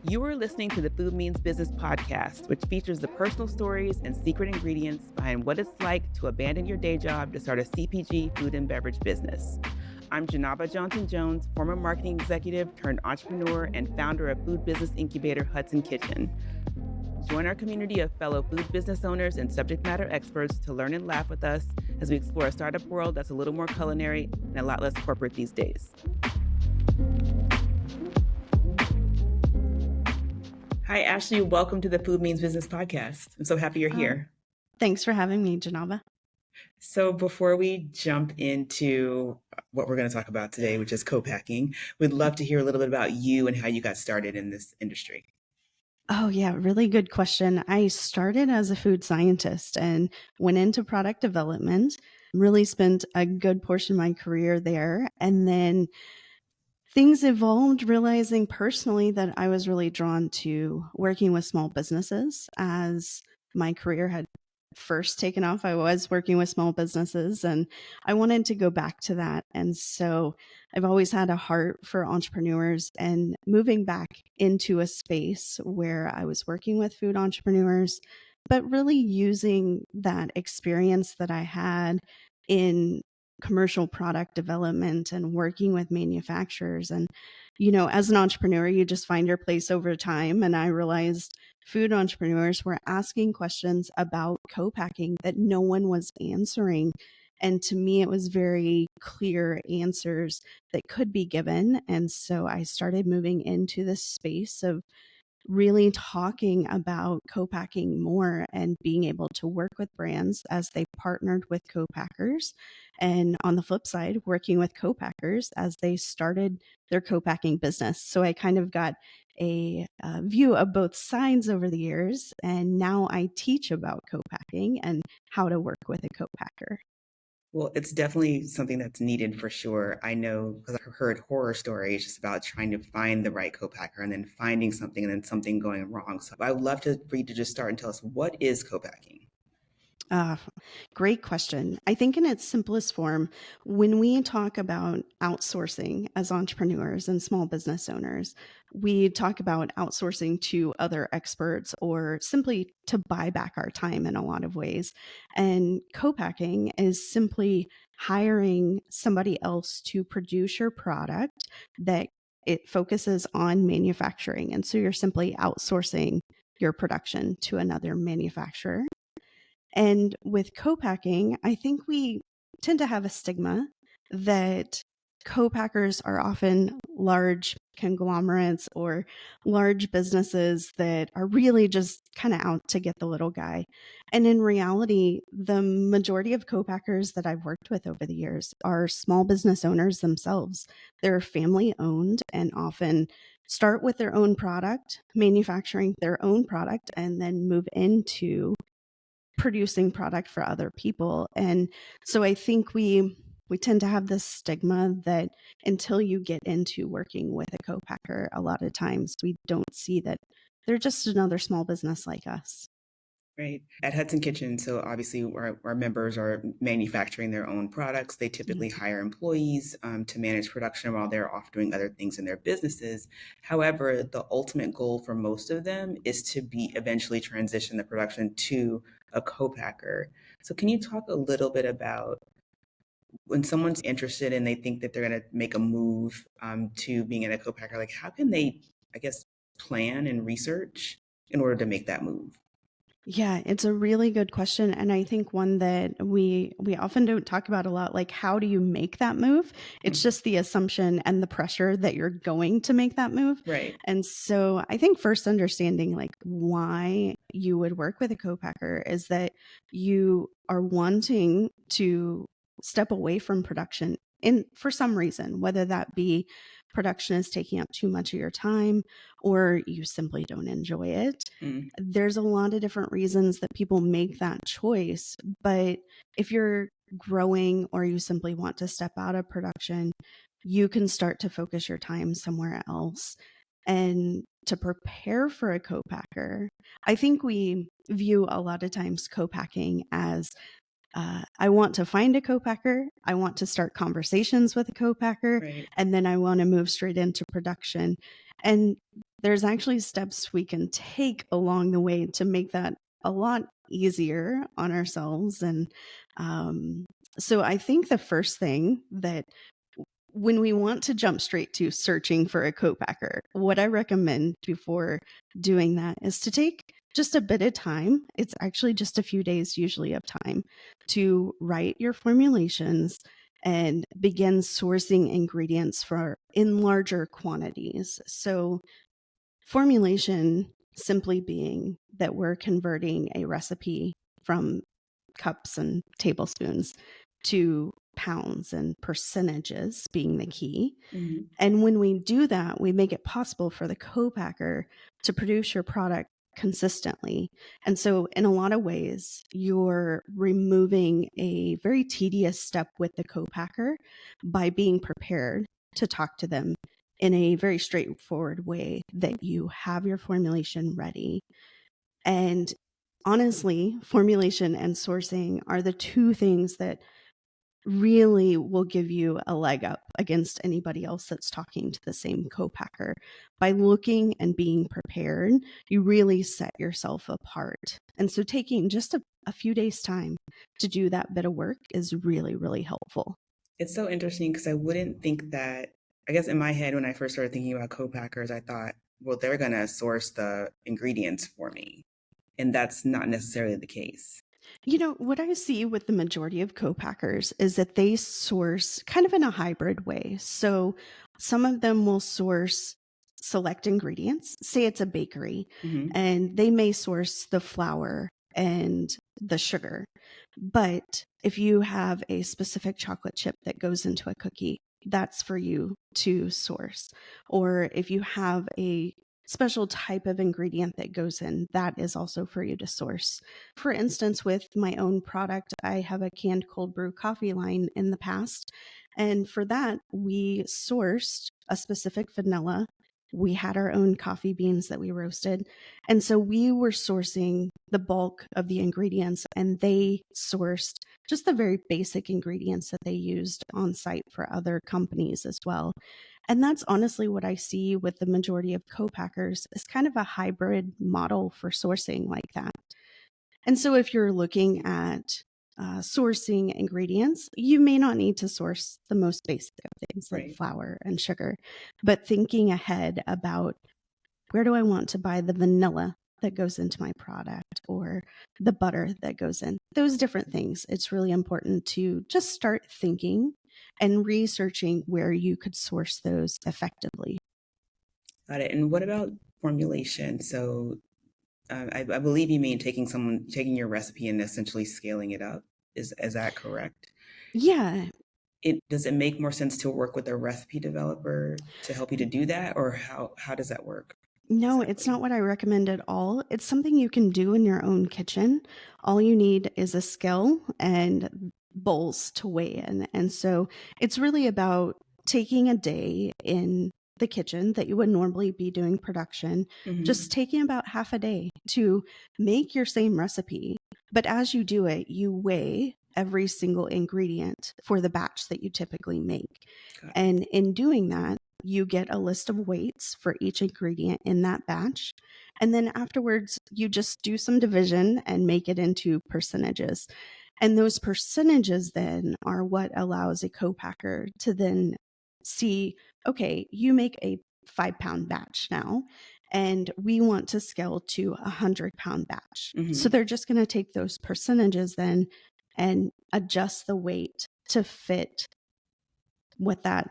You are listening to the Food Means Business podcast, which features the personal stories and secret ingredients behind what it's like to abandon your day job to start a CPG food and beverage business. I'm Janaba Johnson-Jones, former marketing executive turned entrepreneur and founder of food business incubator Hudson Kitchen. Join our community of fellow food business owners and subject matter experts to learn and laugh with us as we explore a startup world that's a little more culinary and a lot less corporate these days. Hi, Ashley. Welcome to the Food Means Business podcast. I'm so happy you're here. Thanks for having me, Janaba. So before we jump into what we're going to talk about today, which is co-packing, we'd love to hear a little bit about you and how you got started in this industry. Oh, yeah, really good question. I started as a food scientist and went into product development, really spent a good portion of my career there. And then things evolved, realizing personally that I was really drawn to working with small businesses as my career had first taken off. I was working with small businesses and I wanted to go back to that. And so I've always had a heart for entrepreneurs, and moving back into a space where I was working with food entrepreneurs, but really using that experience that I had in commercial product development and working with manufacturers. And, as an entrepreneur, you just find your place over time. And I realized food entrepreneurs were asking questions about co-packing that no one was answering. And to me, it was very clear answers that could be given. And so I started moving into this space of really talking about co-packing more and being able to work with brands as they partnered with co-packers. And on the flip side, working with co-packers as they started their co-packing business. So I kind of got a view of both sides over the years. And now I teach about co-packing and how to work with a co-packer. Well, it's definitely something that's needed for sure. I know because I've heard horror stories just about trying to find the right co-packer and then finding something and then something going wrong. So I would love for you to just start and tell us, what is co-packing? Great question. I think in its simplest form, when we talk about outsourcing as entrepreneurs and small business owners, we talk about outsourcing to other experts or simply to buy back our time in a lot of ways. And co-packing is simply hiring somebody else to produce your product that it focuses on manufacturing. And so you're simply outsourcing your production to another manufacturer. And with co-packing, I think we tend to have a stigma that co-packers are often large conglomerates or large businesses that are really just kind of out to get the little guy. And in reality, the majority of co-packers that I've worked with over the years are small business owners themselves. They're family owned and often start with their own product, manufacturing their own product, and then move into producing product for other people. And so I think we tend to have this stigma that until you get into working with a co-packer, a lot of times we don't see that they're just another small business like us. Right. At Hudson Kitchen, so obviously our members are manufacturing their own products. They typically hire employees to manage production while they're off doing other things in their businesses. However, the ultimate goal for most of them is to be eventually transition the production to a co-packer. So can you talk a little bit about when someone's interested and they think that they're going to make a move to being in a co-packer, like how can they, I guess, plan and research in order to make that move? Yeah, it's a really good question. And I think one that we often don't talk about a lot, like how do you make that move? It's just the assumption and the pressure that you're going to make that move. Right. And so I think first understanding like why you would work with a co-packer is that you are wanting to step away from production for some reason, whether that be production is taking up too much of your time or you simply don't enjoy it. There's a lot of different reasons that people make that choice. But if you're growing or you simply want to step out of production, you can start to focus your time somewhere else. And to prepare for a co-packer, I think we view a lot of times co-packing as I want to find a co-packer, I want to start conversations with a co-packer, Right. and then I want to move straight into production. And there's actually steps we can take along the way to make that a lot easier on ourselves. And um, so I think the first thing that when we want to jump straight to searching for a co-packer, what I recommend before doing that is to take just a bit of time. It's actually just a few days usually of time to write your formulations and begin sourcing ingredients for in larger quantities. So formulation simply being that we're converting a recipe from cups and tablespoons to pounds and percentages being the key. Mhm. And when we do that, we make it possible for the co-packer to produce your product consistently. And so in a lot of ways, you're removing a very tedious step with the co-packer by being prepared to talk to them in a very straightforward way that you have your formulation ready. And honestly, formulation and sourcing are the two things that really will give you a leg up against anybody else that's talking to the same co-packer. By looking and being prepared, you really set yourself apart. And so taking just a few days time to do that bit of work is really, really helpful. It's so interesting because I wouldn't think that, I guess in my head, when I first started thinking about co-packers, I thought, well, they're going to source the ingredients for me. And that's not necessarily the case. You know, what I see with the majority of co-packers is that they source kind of in a hybrid way. So some of them will source select ingredients. Say it's a bakery, Hmm. and they may source the flour and the sugar. But if you have a specific chocolate chip that goes into a cookie, that's for you to source. Or if you have a special type of ingredient that goes in, that is also for you to source. For instance, with my own product, I have a canned cold brew coffee line in the past. And for that, we sourced a specific vanilla. We had our own coffee beans that we roasted. And so we were sourcing the bulk of the ingredients, and they sourced just the very basic ingredients that they used on site for other companies as well. And that's honestly what I see with the majority of co-packers is kind of a hybrid model for sourcing like that. And so if you're looking at sourcing ingredients, you may not need to source the most basic of things like Right. flour and sugar, but thinking ahead about where do I want to buy the vanilla that goes into my product or the butter that goes in, those different things. It's really important to just start thinking and researching where you could source those effectively. Got it. And what about formulation? So I believe you mean taking your recipe and essentially scaling it up. Is that correct? Yeah. Does it make more sense to work with a recipe developer to help you to do that, or how does that work No, it's exactly? not what I recommend at all. It's something you can do in your own kitchen. All you need is a scale and bowls to weigh in. And so it's really about taking a day in the kitchen that you would normally be doing production, just Hmm. taking about half a day to make your same recipe. But as you do it, you weigh every single ingredient for the batch that you typically make. Got it. And in doing that, you get a list of weights for each ingredient in that batch. And then afterwards, you just do some division and make it into percentages. And those percentages then are what allows a co-packer to then see, okay, you make a 5 pound batch now, and we want to scale to a 100 pound batch. So Hmm. they're just going to take those percentages then and adjust the weight to fit what that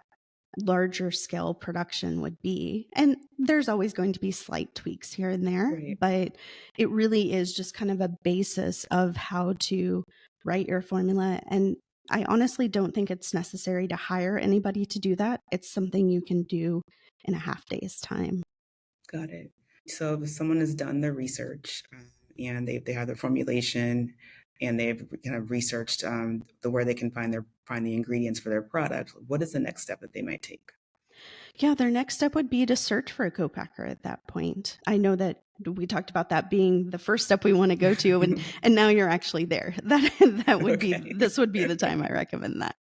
larger scale production would be. And there's always going to be slight tweaks here and there, Right. but it really is just kind of a basis of how to write your formula. And I honestly don't think it's necessary to hire anybody to do that. It's something you can do in a half day's time. Got it. So if someone has done their research and they have their formulation and they've kind of researched the where they can find the ingredients for their product, what is the next step that they might take? Yeah, their next step would be to search for a co-packer at that point. I know that we talked about that being the first step we want to go to, and now you're actually there. That would be Okay. this would be the time I recommend that.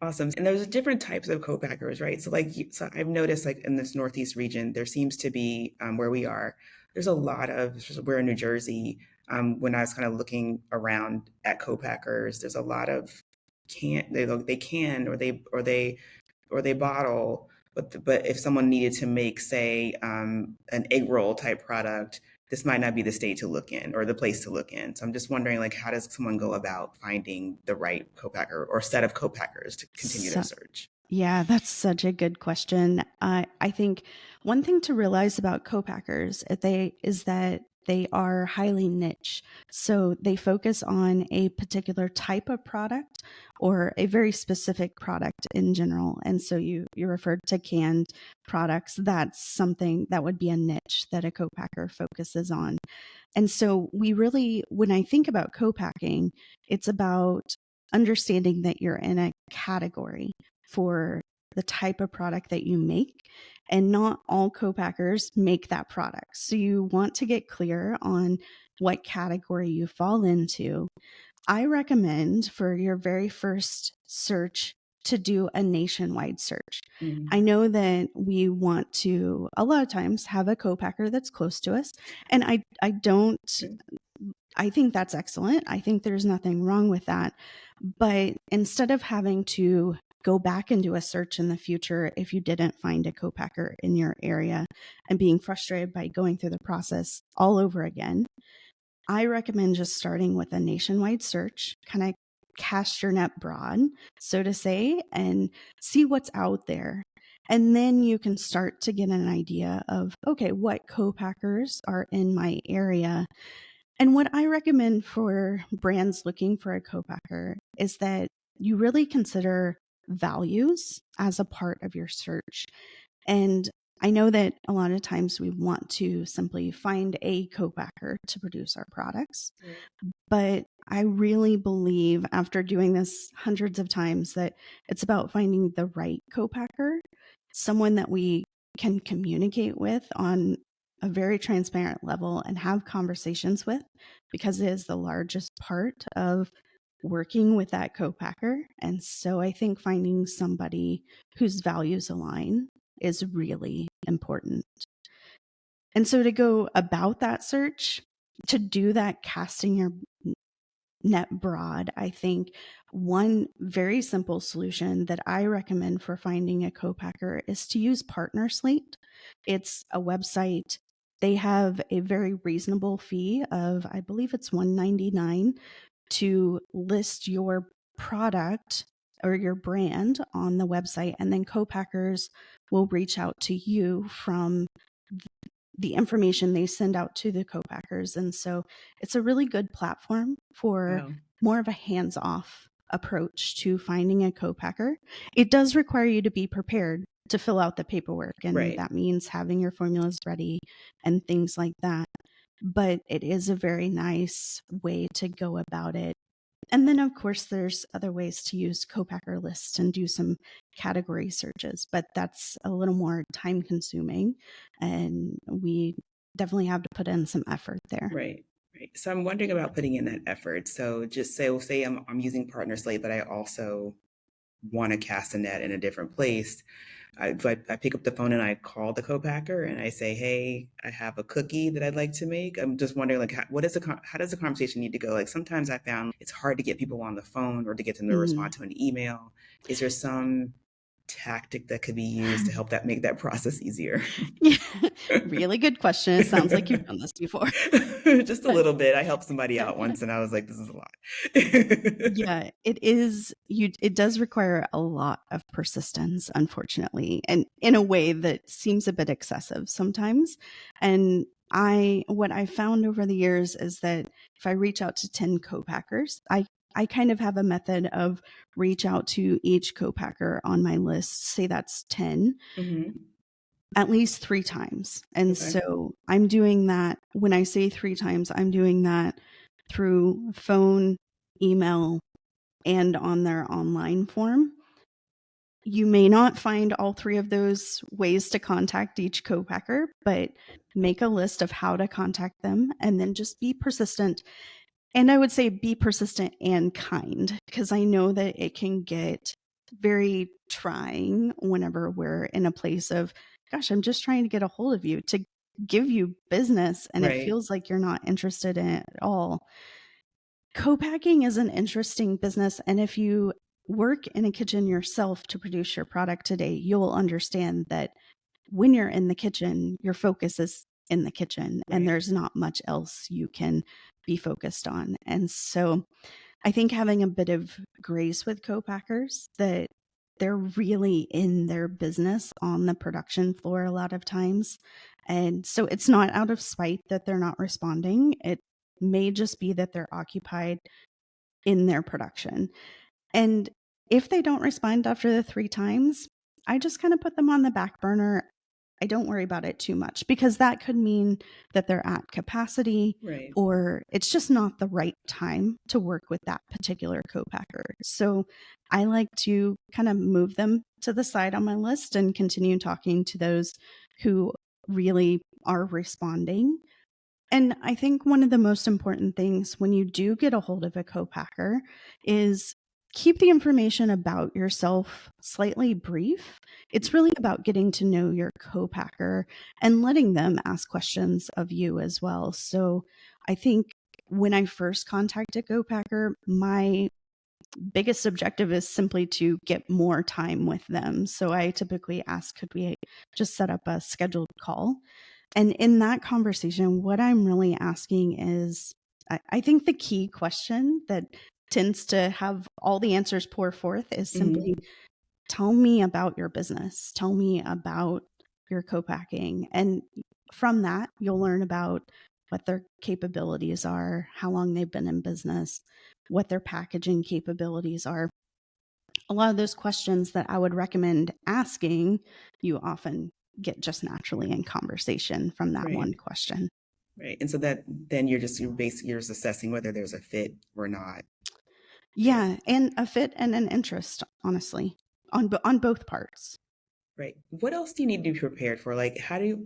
Awesome. And there's different types of co-packers, right? So so I've noticed like in this Northeast region, there seems to be where we are, there's a lot of, we're in New Jersey. When I was kind of looking around at co-packers, there's a lot of they can or they bottle, but if someone needed to make, say, an egg roll type product, this might not be the state to look in or the place to look in. So I'm just wondering, like, how does someone go about finding the right co-packer or set of co-packers to continue their So, search? yeah, that's such a good question. I think one thing to realize about co-packers is that they are highly niche. So they focus on a particular type of product or a very specific product in general. And so you referred to canned products. That's something that would be a niche that a co-packer focuses on. And so when I think about co-packing, it's about understanding that you're in a category for the type of product that you make, and not all co-packers make that product. So you want to get clear on what category you fall into. I recommend for your very first search to do a nationwide search. I Mm. know that we want to a lot of times have a co-packer that's close to us, and I don't I think that's excellent. I think there's nothing wrong with that. But instead of having to go back and do a search in the future if you didn't find a co-packer in your area and being frustrated by going through the process all over again, I recommend just starting with a nationwide search, kind of cast your net broad, so to say, and see what's out there. And then you can start to get an idea of, okay, what co-packers are in my area. And what I recommend for brands looking for a co-packer is that you really consider values as a part of your search. And I know that a lot of times we want to simply find a co-packer to produce our products, Right. but I really believe after doing this hundreds of times that it's about finding the right co-packer, someone that we can communicate with on a very transparent level and have conversations with, because it is the largest part of working with that co-packer. And so I think finding somebody whose values align is really important. And so to go about that search, to do that casting your net broad, I think one very simple solution that I recommend for finding a co-packer is to use Partner Slate. It's a website. They have a very reasonable fee of, I believe it's $1.99 to list your product or your brand on the website, and then co-packers will reach out to you from the information they send out to the co-packers. And so it's a really good platform for Wow. more of a hands-off approach to finding a co-packer. It does require you to be prepared to fill out the paperwork, and Right. that means having your formulas ready and things like that. But it is a very nice way to go about it. And then, of course, there's other ways to use co-packer lists and do some category searches, but that's a little more time consuming, and we definitely have to put in some effort there. Right. Right. So I'm wondering about putting in that effort. So just say I'm using Partner Slate, but I also want to cast a net in a different place. I pick up the phone and I call the co-packer and I say, "Hey, I have a cookie that I'd like to make." I'm just wondering, like, how does the conversation need to go? Like, sometimes I found it's hard to get people on the phone or to get them to Mm. respond to an email. Is there some tactic that could be used to help that make that process easier? Yeah, really good question. It sounds like you've done this before. Just a little bit. I helped somebody out once and I was like, "This is a lot." Yeah, it does require a lot of persistence, unfortunately, and in a way that seems a bit excessive sometimes. And what I found over the years is that if I reach out to 10 co-packers, I kind of have a method of reach out to each co-packer on my list, say that's 10, Hmm. at least 3 times. And Okay. so I'm doing that. When I say 3 times, I'm doing that through phone, email, and on their online form. You may not find all 3 of those ways to contact each co-packer, but make a list of how to contact them and then just be persistent. And I would say be persistent and kind, because I know that it can get very trying whenever we're in a place of, gosh, I'm just trying to get a hold of you to give you business and it Right. feels like you're not interested in it at all. Co-packing is an interesting business, and if you work in a kitchen yourself to produce your product today, you'll understand that when you're in the kitchen, your focus is in the kitchen and Right. there's not much else you can be focused on. And so I think having a bit of grace with co-packers that they're really in their business on the production floor a lot of times. And so it's not out of spite that they're not responding. It may just be that they're occupied in their production. And if they don't respond after the 3 times, I just kind of put them on the back burner. I don't worry about it too much because that could mean that they're at capacity Right. or it's just not the right time to work with that particular co-packer. So I like to kind of move them to the side on my list and continue talking to those who really are responding. And I think one of the most important things when you do get a hold of a co-packer is keep the information about yourself slightly brief. It's really about getting to know your co-packer and letting them ask questions of you as well. So I think when I first contact a co-packer, my biggest objective is simply to get more time with them. So I typically ask, could we just set up a scheduled call? And in that conversation, what I'm really asking is I think the key question that tends to have all the answers pour forth is Hmm. simply tell me about your business, tell me about your co-packing. And from that, you'll learn about what their capabilities are, how long they've been in business, what their packaging capabilities are. A lot of those questions that I would recommend asking, you often get just naturally in conversation from that Right. one question. Right. And so that then you're just assessing whether there's a fit or not. Right. Yeah, and a fit and an interest, honestly, on both parts. Right. What else do you need to be prepared for? Like, how do you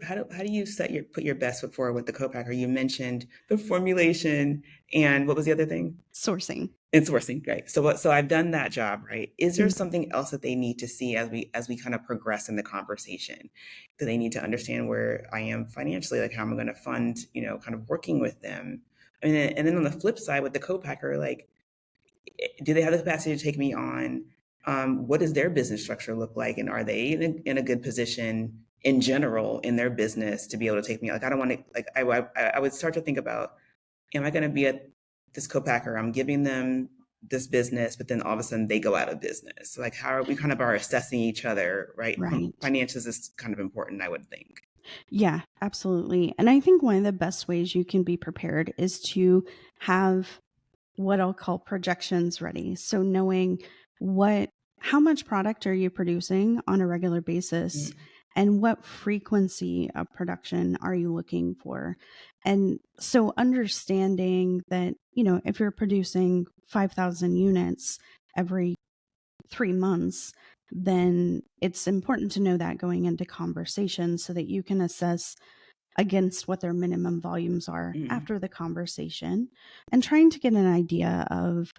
put your best foot forward with the co-packer? You mentioned the formulation, and what was the other thing? Sourcing. And sourcing, right? So I've done that job, right? Is there Mm, something else that they need to see as we kind of progress in the conversation? Do they need to understand where I am financially, like how I'm going to fund, kind of working with them? And then on the flip side with the co-packer, like, do they have the capacity to take me on? What does their business structure look like, and are they in a good position in general in their business to be able to take me? Like, I don't want to, like, I would start to think about, am I going to be at this co-packer? I'm giving them this business, but then all of a sudden they go out of business. So, like, how are we kind of are assessing each other, right? right. Finances is kind of important, I would think. Yeah, absolutely. And I think one of the best ways you can be prepared is to have what I'll call projections ready. So knowing what how much product are you producing on a regular basis Mm, and what frequency of production are you looking for? And so understanding that, if you're producing 5,000 units every 3 months, then it's important to know that going into conversation so that you can assess against what their minimum volumes are mm, after the conversation and trying to get an idea of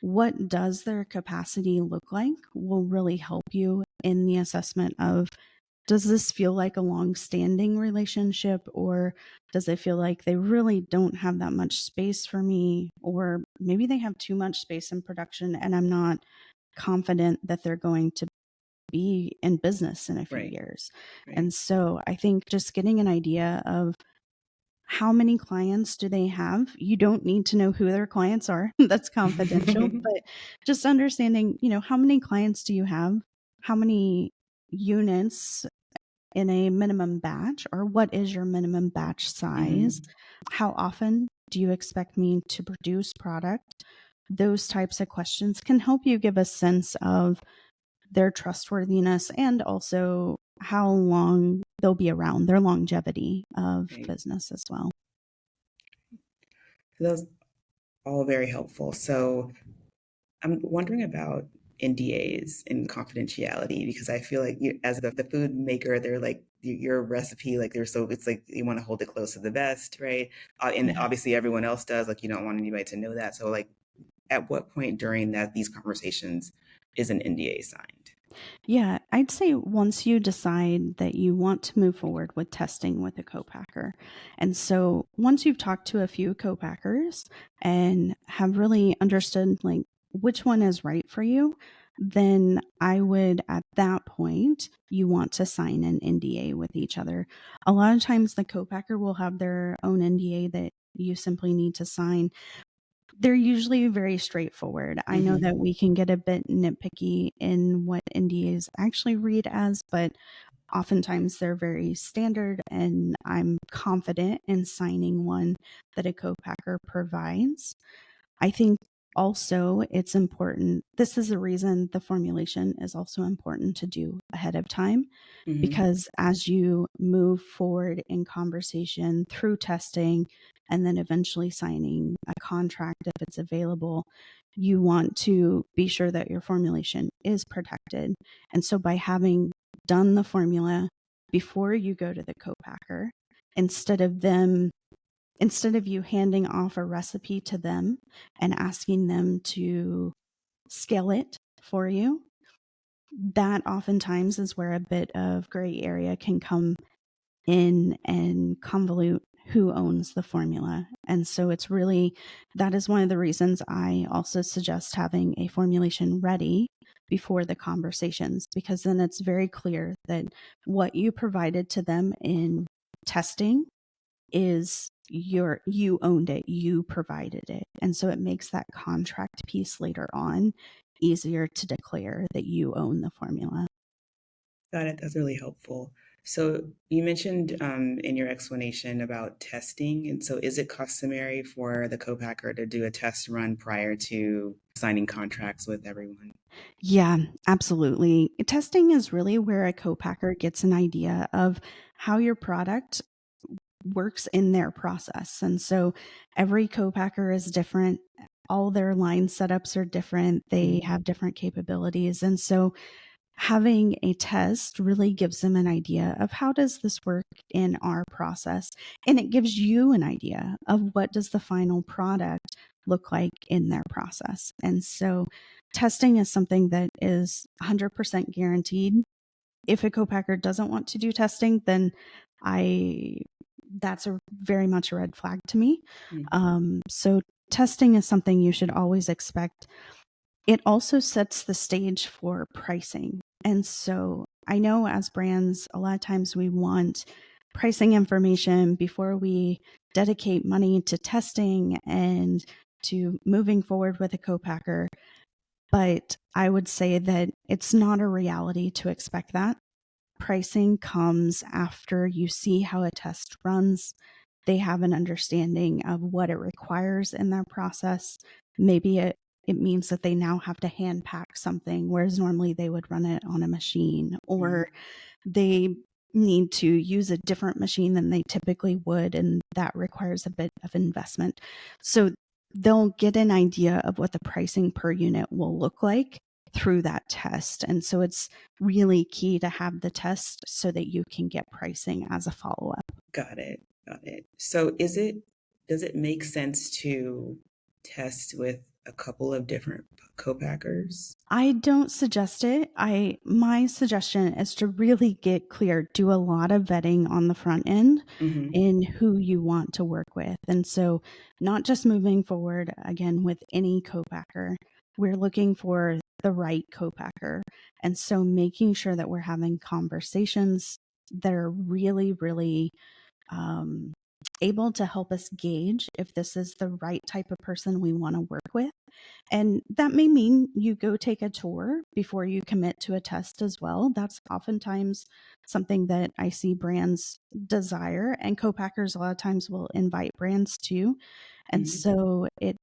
what does their capacity look like will really help you in the assessment of, does this feel like a long-standing relationship or does it feel like they really don't have that much space for me, or maybe they have too much space in production and I'm not confident that they're going to be in business in a few right, years. right. And so I think just getting an idea of how many clients do they have? You don't need to know who their clients are. That's confidential, but just understanding, how many clients do you have? How many units in a minimum batch, or what is your minimum batch size? Hmm. How often do you expect me to produce product? Those types of questions can help you give a sense of their trustworthiness and also how long they'll be around, their longevity of Right. business as well. So that was all very helpful. So I'm wondering about NDAs and confidentiality because I feel like as the food maker, they're like your recipe, like it's like you want to hold it close to the vest, right? And Yeah. obviously everyone else does, like you don't want anybody to know that. So like, at what point during these conversations is an NDA signed? Yeah, I'd say once you decide that you want to move forward with testing with a co-packer, and so once you've talked to a few co-packers and have really understood like which one is right for you, then I would at that point you want to sign an NDA with each other. A lot of times the co-packer will have their own NDA that you simply need to sign. They're usually very straightforward. I know Hmm. that we can get a bit nitpicky in what NDAs actually read as, but oftentimes they're very standard, and I'm confident in signing one that a co-packer provides. I think also it's important. This is the reason the formulation is also important to do ahead of time, Hmm. because as you move forward in conversation through testing and then eventually signing a contract if it's available, you want to be sure that your formulation is protected. And so by having done the formula before you go to the co-packer, instead of them instead of you handing off a recipe to them and asking them to scale it for you, that oftentimes is where a bit of gray area can come in and convolute who owns the formula. And so it's really, that is one of the reasons I also suggest having a formulation ready before the conversations, because then it's very clear that what you provided to them in testing is you owned it, you provided it. And so it makes that contract piece later on easier to declare that you own the formula. Got it. That's really helpful. So you mentioned in your explanation about testing, and so is it customary for the co-packer to do a test run prior to signing contracts with everyone? Yeah, absolutely. Testing is really where a co-packer gets an idea of how your product works in their process. And so every co-packer is different. All their line setups are different. They Mhm. have different capabilities. And so having a test really gives them an idea of how does this work in our process, and it gives you an idea of what does the final product look like in their process. And so testing is something that is 100% guaranteed. If a co-packer doesn't want to do testing, then I that's a very much a red flag to me. Mm. So testing is something you should always expect. It also sets the stage for pricing. And so I know as brands, a lot of times we want pricing information before we dedicate money to testing and to moving forward with a co-packer. But I would say that it's not a reality to expect that. Pricing comes after you see how a test runs. They have an understanding of what it requires in their process. Maybe it means that they now have to hand pack something, whereas normally they would run it on a machine, or Mhm. they need to use a different machine than they typically would, and that requires a bit of investment. So they'll get an idea of what the pricing per unit will look like through that test. And so it's really key to have the test so that you can get pricing as a follow up. Got it. Got it. So does it make sense to test with a couple of different co-packers? I don't suggest it. My suggestion is to really get clear, do a lot of vetting on the front end Hmm. in who you want to work with. And so not just moving forward again with any co-packer, we're looking for the right co-packer. And so making sure that we're having conversations that are really, really um, able to help us gauge if this is the right type of person we want to work with. And that may mean you go take a tour before you commit to a test as well. That's oftentimes something that I see brands desire, and co-packers a lot of times will invite brands too. And Hmm. so it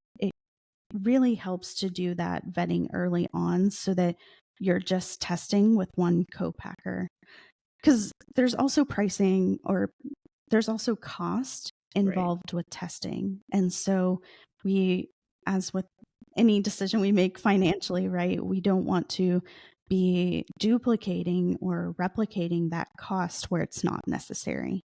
really helps to do that vetting early on so that you're just testing with one co-packer. Because there's also pricing, or there's also cost Right. involved with testing. And so we, as with any decision we make financially, right, we don't want to be duplicating or replicating that cost where it's not necessary.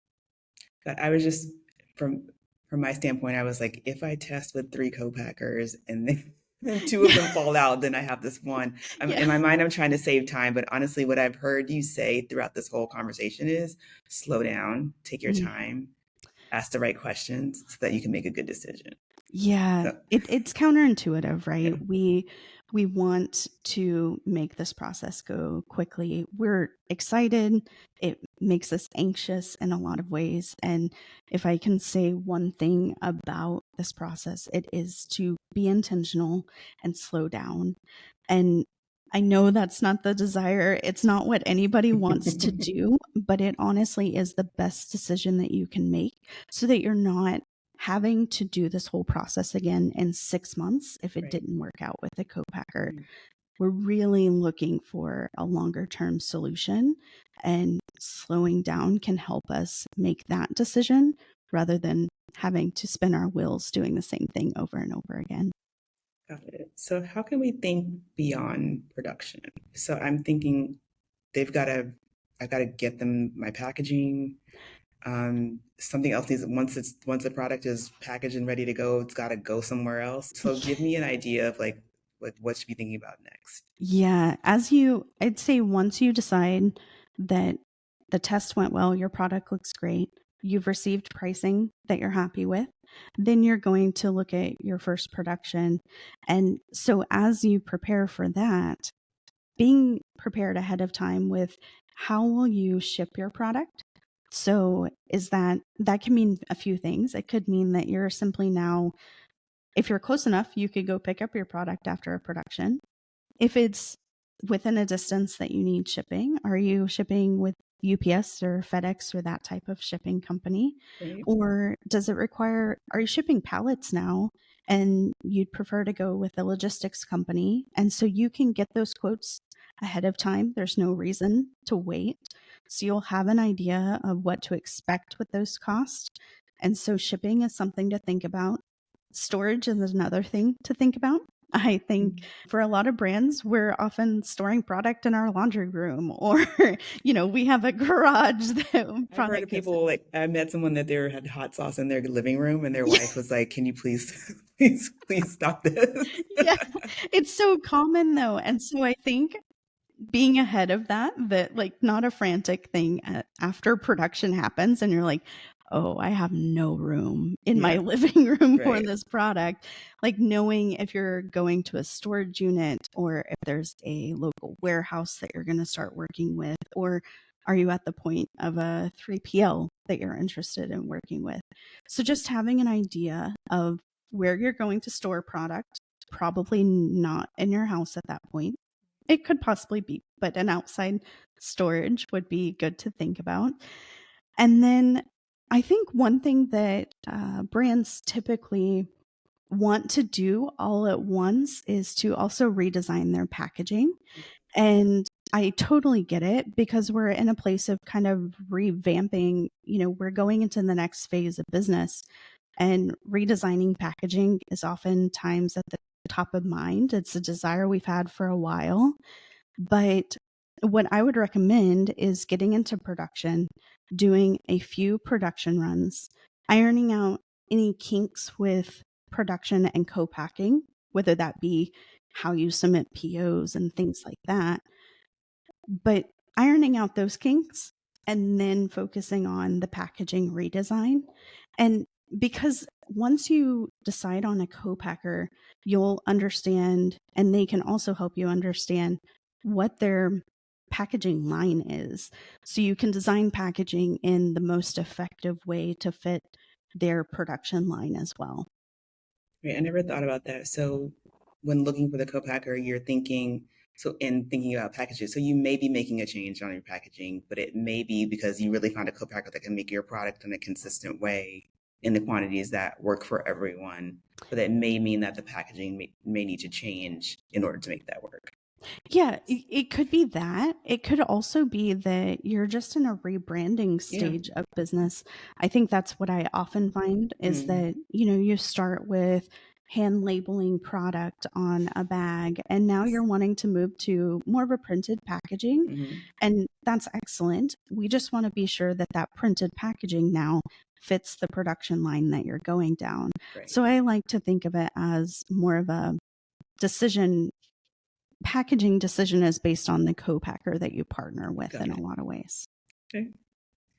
But I was just from from my standpoint, I was like, if I test with three co-packers and then then two of them fall out, then I have this one. Yeah. In my mind, I'm trying to save time, but honestly, what I've heard you say throughout this whole conversation is slow down, take your Mm. time, ask the right questions so that you can make a good decision. Yeah, So, it's counterintuitive, right? yeah, We want to make this process go quickly. We're excited. It makes us anxious in a lot of ways. And if I can say one thing about this process, it is to be intentional and slow down. And I know that's not the desire. It's not what anybody wants to do, but it honestly is the best decision that you can make so that you're not having to do this whole process again in 6 months if it right. didn't work out with a co-packer. Right. We're really looking for a longer term solution, and slowing down can help us make that decision rather than having to spin our wheels doing the same thing over and over again. Got it. So, how can we think beyond production? So, I'm thinking they've got to, I got to get them my packaging. Something else needs once the product is packaged and ready to go, it's got to go somewhere else. So, give me an idea of like what should be thinking about next. Yeah, I'd say once you decide that the test went well, your product looks great, you've received pricing that you're happy with, then you're going to look at your first production. And so as you prepare for that, being prepared ahead of time with how will you ship your product? So is that can mean a few things. It could mean that you're simply now, if you're close enough, you could go pick up your product after a production. If it's within a distance that you need shipping, are you shipping with UPS or FedEx or that type of shipping company? Right. Or does it require, are you shipping pallets now and you'd prefer to go with a logistics company? And so you can get those quotes ahead of time. There's no reason to wait. So you'll have an idea of what to expect with those costs. And so shipping is something to think about. Storage is another thing to think about. I think Mhm. for a lot of brands, we're often storing product in our laundry room or, we have a garage that I've heard of product goes in. people like I met someone that they had hot sauce in their living room, and their wife was like, "Can you please, please stop this?" Yeah, it's so common though. And so I think being ahead of that, like not a frantic thing after production happens and you're like, oh, I have no room in my Yeah. living room for Right. this product. Like knowing if you're going to a storage unit or if there's a local warehouse that you're going to start working with, or are you at the point of a 3PL that you're interested in working with? So just having an idea of where you're going to store product, probably not in your house at that point. It could possibly be, but an outside storage would be good to think about. And then I think one thing that brands typically want to do all at once is to also redesign their packaging. And I totally get it because we're in a place of kind of revamping, we're going into the next phase of business, and redesigning packaging is oftentimes at the top of mind. It's a desire we've had for a while. But what I would recommend is getting into production, doing a few production runs, ironing out any kinks with production and co-packing, whether that be how you submit POs and things like that, but ironing out those kinks and then focusing on the packaging redesign. And because once you decide on a co-packer, you'll understand, and they can also help you understand what their packaging line is. So you can design packaging in the most effective way to fit their production line as well. Right. I never thought about that. So when looking for the co-packer, you're thinking so in thinking about packages. So you may be making a change on your packaging, but it may be because you really found a co-packer that can make your product in a consistent way in the quantities that work for everyone. But that may mean that the packaging may need to change in order to make that work. Yeah, it could be that. It could also be that you're just in a rebranding Yeah. stage of business. I think that's what I often find is Mm-hmm. that, you start with hand labeling product on a bag and now you're wanting to move to more of a printed packaging. Mm-hmm. And that's excellent. We just want to be sure that that printed packaging now fits the production line that you're going down. Right. So I like to think of it as more of a decision, packaging decision is based on the co-packer that you partner with Got in a it. lot of ways. Okay.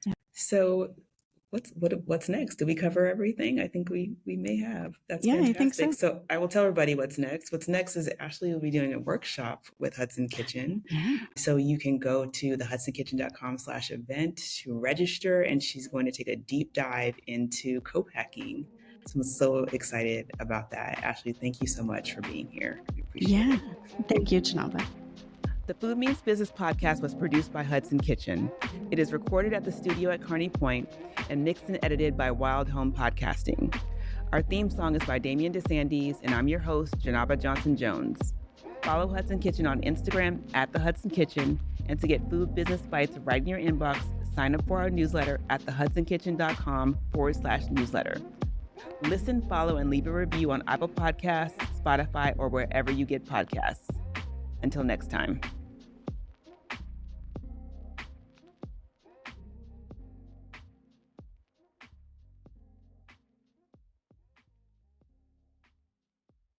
Yeah. So what's next? Do we cover everything? I think we may have. That's Yeah, I think fantastic. so. So I will tell everybody what's next. What's next is Ashley will be doing a workshop with Hudson Kitchen. Yeah. So you can go to thehudsonkitchen.com/event to register, and she's going to take a deep dive into co-packing. So I'm so excited about that. Ashley, thank you so much for being here. We appreciate Yeah. it. Thank you, Janava. The Food Means Business podcast was produced by Hudson Kitchen. It is recorded at the studio at Kearney Point and mixed and edited by Wild Home Podcasting. Our theme song is by Damian DeSandes, and I'm your host, Janaba Johnson-Jones. Follow Hudson Kitchen on Instagram at The Hudson Kitchen, and to get food business bites right in your inbox, sign up for our newsletter at thehudsonkitchen.com/newsletter. Listen, follow, and leave a review on Apple Podcasts, Spotify, or wherever you get podcasts. Until next time.